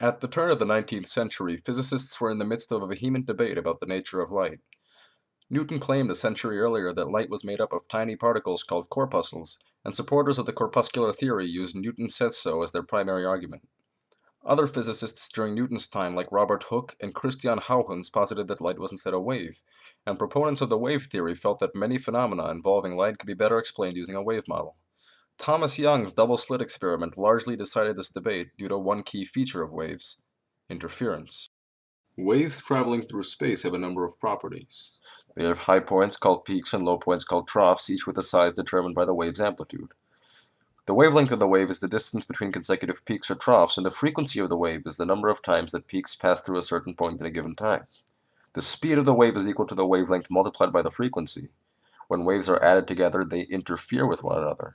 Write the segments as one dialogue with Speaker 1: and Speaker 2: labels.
Speaker 1: At the turn of the 19th century, physicists were in the midst of a vehement debate about the nature of light. Newton claimed a century earlier that light was made up of tiny particles called corpuscles, and supporters of the corpuscular theory used Newton says so as their primary argument. Other physicists during Newton's time, like Robert Hooke and Christian Huygens, posited that light was instead a wave, and proponents of the wave theory felt that many phenomena involving light could be better explained using a wave model. Thomas Young's double-slit experiment largely decided this debate due to one key feature of waves: interference. Waves traveling through space have a number of properties. They have high points called peaks and low points called troughs, each with a size determined by the wave's amplitude. The wavelength of the wave is the distance between consecutive peaks or troughs, and the frequency of the wave is the number of times that peaks pass through a certain point in a given time. The speed of the wave is equal to the wavelength multiplied by the frequency. When waves are added together, they interfere with one another.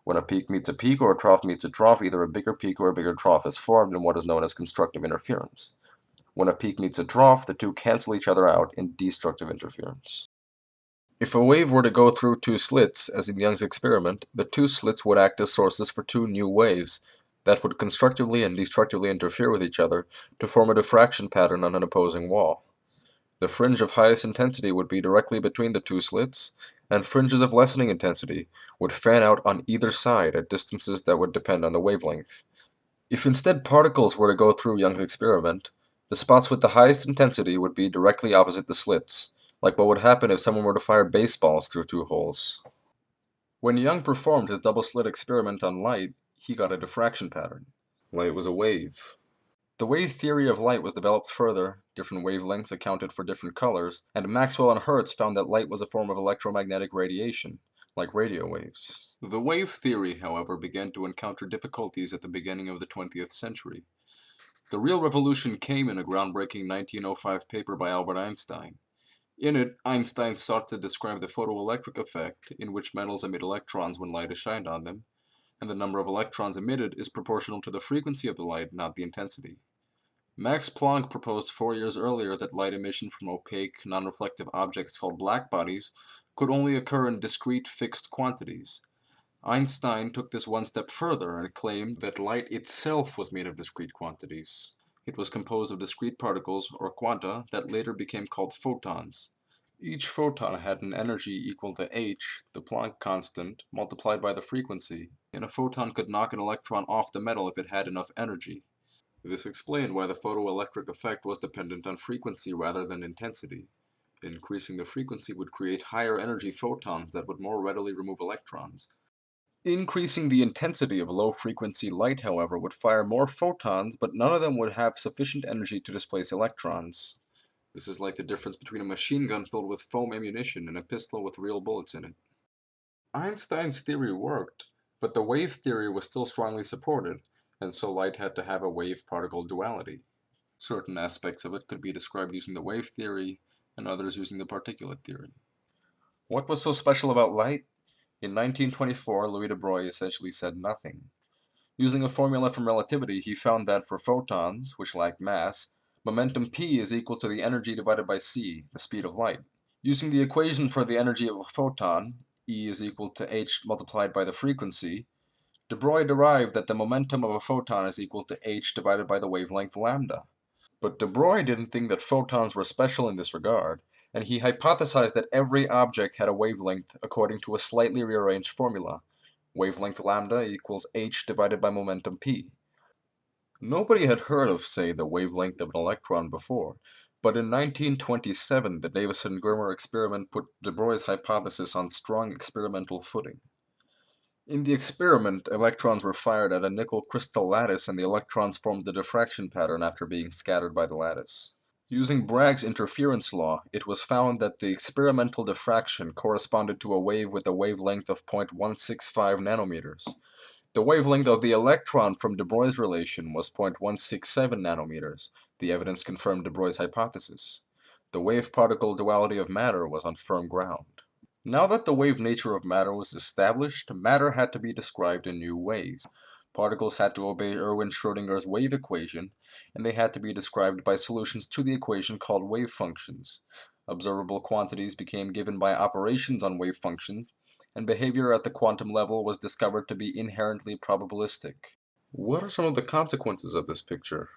Speaker 1: When a peak meets a peak or a trough meets a trough, either a bigger peak or a bigger trough is formed in what is known as constructive interference. When a peak meets a trough, the two cancel each other out in destructive interference. If a wave were to go through two slits, as in Young's experiment, the two slits would act as sources for two new waves that would constructively and destructively interfere with each other to form a diffraction pattern on an opposing wall. The fringe of highest intensity would be directly between the two slits, and fringes of lessening intensity would fan out on either side at distances that would depend on the wavelength. If instead particles were to go through Young's experiment, the spots with the highest intensity would be directly opposite the slits, like what would happen if someone were to fire baseballs through two holes. When Young performed his double-slit experiment on light, he got a diffraction pattern. Light was a wave. The wave theory of light was developed further, different wavelengths accounted for different colors, and Maxwell and Hertz found that light was a form of electromagnetic radiation, like radio waves. The wave theory, however, began to encounter difficulties at the beginning of the 20th century. The real revolution came in a groundbreaking 1905 paper by Albert Einstein. In it, Einstein sought to describe the photoelectric effect, in which metals emit electrons when light is shined on them, and the number of electrons emitted is proportional to the frequency of the light, not the intensity. Max Planck proposed 4 years earlier that light emission from opaque, non-reflective objects called blackbodies could only occur in discrete, fixed quantities. Einstein took this one step further and claimed that light itself was made of discrete quantities. It was composed of discrete particles, or quanta, that later became called photons. Each photon had an energy equal to h, the Planck constant, multiplied by the frequency, and a photon could knock an electron off the metal if it had enough energy. This explained why the photoelectric effect was dependent on frequency rather than intensity. Increasing the frequency would create higher energy photons that would more readily remove electrons. Increasing the intensity of low-frequency light, however, would fire more photons, but none of them would have sufficient energy to displace electrons. This is like the difference between a machine gun filled with foam ammunition and a pistol with real bullets in it. Einstein's theory worked, but the wave theory was still strongly supported, and so light had to have a wave-particle duality. Certain aspects of it could be described using the wave theory, and others using the particulate theory. What was so special about light? In 1924, Louis de Broglie essentially said nothing. Using a formula from relativity, he found that for photons, which lack mass, momentum p is equal to the energy divided by c, the speed of light. Using the equation for the energy of a photon, E is equal to h multiplied by the frequency, de Broglie derived that the momentum of a photon is equal to h divided by the wavelength lambda. But de Broglie didn't think that photons were special in this regard, and he hypothesized that every object had a wavelength according to a slightly rearranged formula. Wavelength lambda equals h divided by momentum p. Nobody had heard of, say, the wavelength of an electron before, but in 1927 the Davison-Germer experiment put de Broglie's hypothesis on strong experimental footing. In the experiment, electrons were fired at a nickel crystal lattice and the electrons formed a diffraction pattern after being scattered by the lattice. Using Bragg's interference law, it was found that the experimental diffraction corresponded to a wave with a wavelength of 0.165 nanometers. The wavelength of the electron from de Broglie's relation was 0.167 nanometers. The evidence confirmed de Broglie's hypothesis. The wave-particle duality of matter was on firm ground. Now that the wave nature of matter was established, matter had to be described in new ways. Particles had to obey Erwin-Schrödinger's wave equation, and they had to be described by solutions to the equation called wave functions. Observable quantities became given by operations on wave functions, and behavior at the quantum level was discovered to be inherently probabilistic. What are some of the consequences of this picture?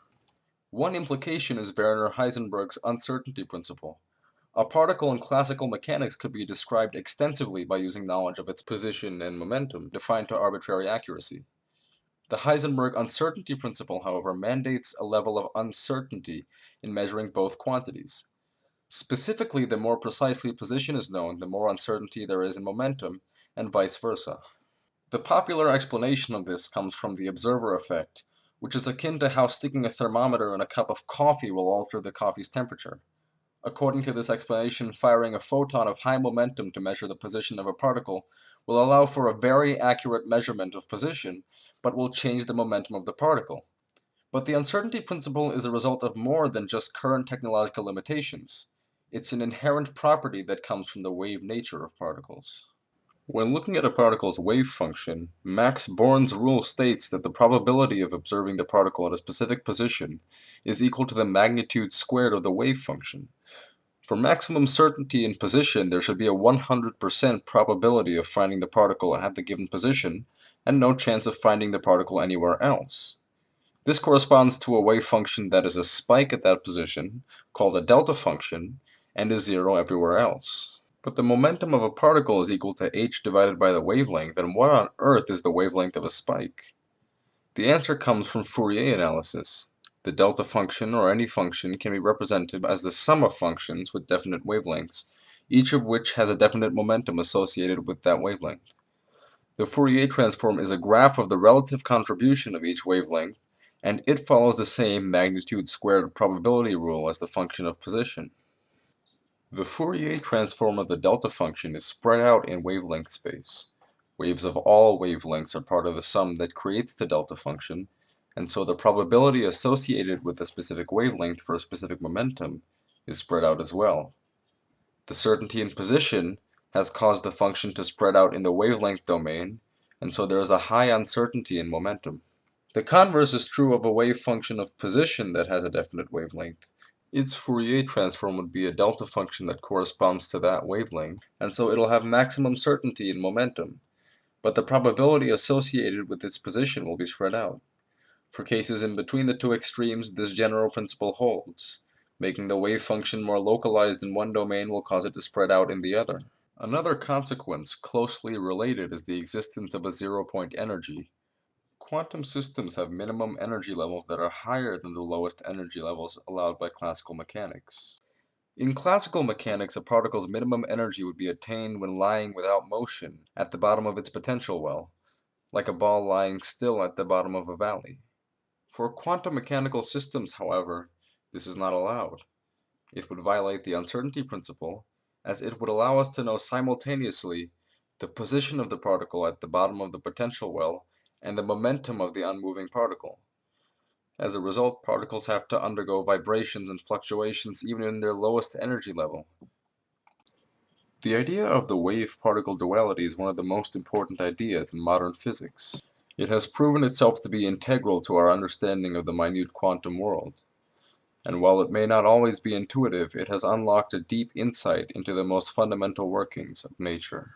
Speaker 1: One implication is Werner Heisenberg's uncertainty principle. A particle in classical mechanics could be described extensively by using knowledge of its position and momentum, defined to arbitrary accuracy. The Heisenberg uncertainty principle, however, mandates a level of uncertainty in measuring both quantities. Specifically, the more precisely position is known, the more uncertainty there is in momentum, and vice versa. The popular explanation of this comes from the observer effect, which is akin to how sticking a thermometer in a cup of coffee will alter the coffee's temperature. According to this explanation, firing a photon of high momentum to measure the position of a particle will allow for a very accurate measurement of position, but will change the momentum of the particle. But the uncertainty principle is a result of more than just current technological limitations. It's an inherent property that comes from the wave nature of particles. When looking at a particle's wave function, Max Born's rule states that the probability of observing the particle at a specific position is equal to the magnitude squared of the wave function. For maximum certainty in position, there should be a 100% probability of finding the particle at the given position, and no chance of finding the particle anywhere else. This corresponds to a wave function that is a spike at that position, called a delta function, and is zero everywhere else. But the momentum of a particle is equal to h divided by the wavelength, and what on earth is the wavelength of a spike? The answer comes from Fourier analysis. The delta function, or any function, can be represented as the sum of functions with definite wavelengths, each of which has a definite momentum associated with that wavelength. The Fourier transform is a graph of the relative contribution of each wavelength, and it follows the same magnitude squared probability rule as the function of position. The Fourier transform of the delta function is spread out in wavelength space. Waves of all wavelengths are part of the sum that creates the delta function, and so the probability associated with a specific wavelength for a specific momentum is spread out as well. The certainty in position has caused the function to spread out in the wavelength domain, and so there is a high uncertainty in momentum. The converse is true of a wave function of position that has a definite wavelength. Its Fourier transform would be a delta function that corresponds to that wavelength, and so it'll have maximum certainty in momentum, but the probability associated with its position will be spread out. For cases in between the two extremes, this general principle holds. Making the wave function more localized in one domain will cause it to spread out in the other. Another consequence closely related is the existence of a zero-point energy. Quantum systems have minimum energy levels that are higher than the lowest energy levels allowed by classical mechanics. In classical mechanics, a particle's minimum energy would be attained when lying without motion at the bottom of its potential well, like a ball lying still at the bottom of a valley. For quantum mechanical systems, however, this is not allowed. It would violate the uncertainty principle, as it would allow us to know simultaneously the position of the particle at the bottom of the potential well and the momentum of the unmoving particle. As a result, particles have to undergo vibrations and fluctuations even in their lowest energy level. The idea of the wave-particle duality is one of the most important ideas in modern physics. It has proven itself to be integral to our understanding of the minute quantum world. And while it may not always be intuitive, it has unlocked a deep insight into the most fundamental workings of nature.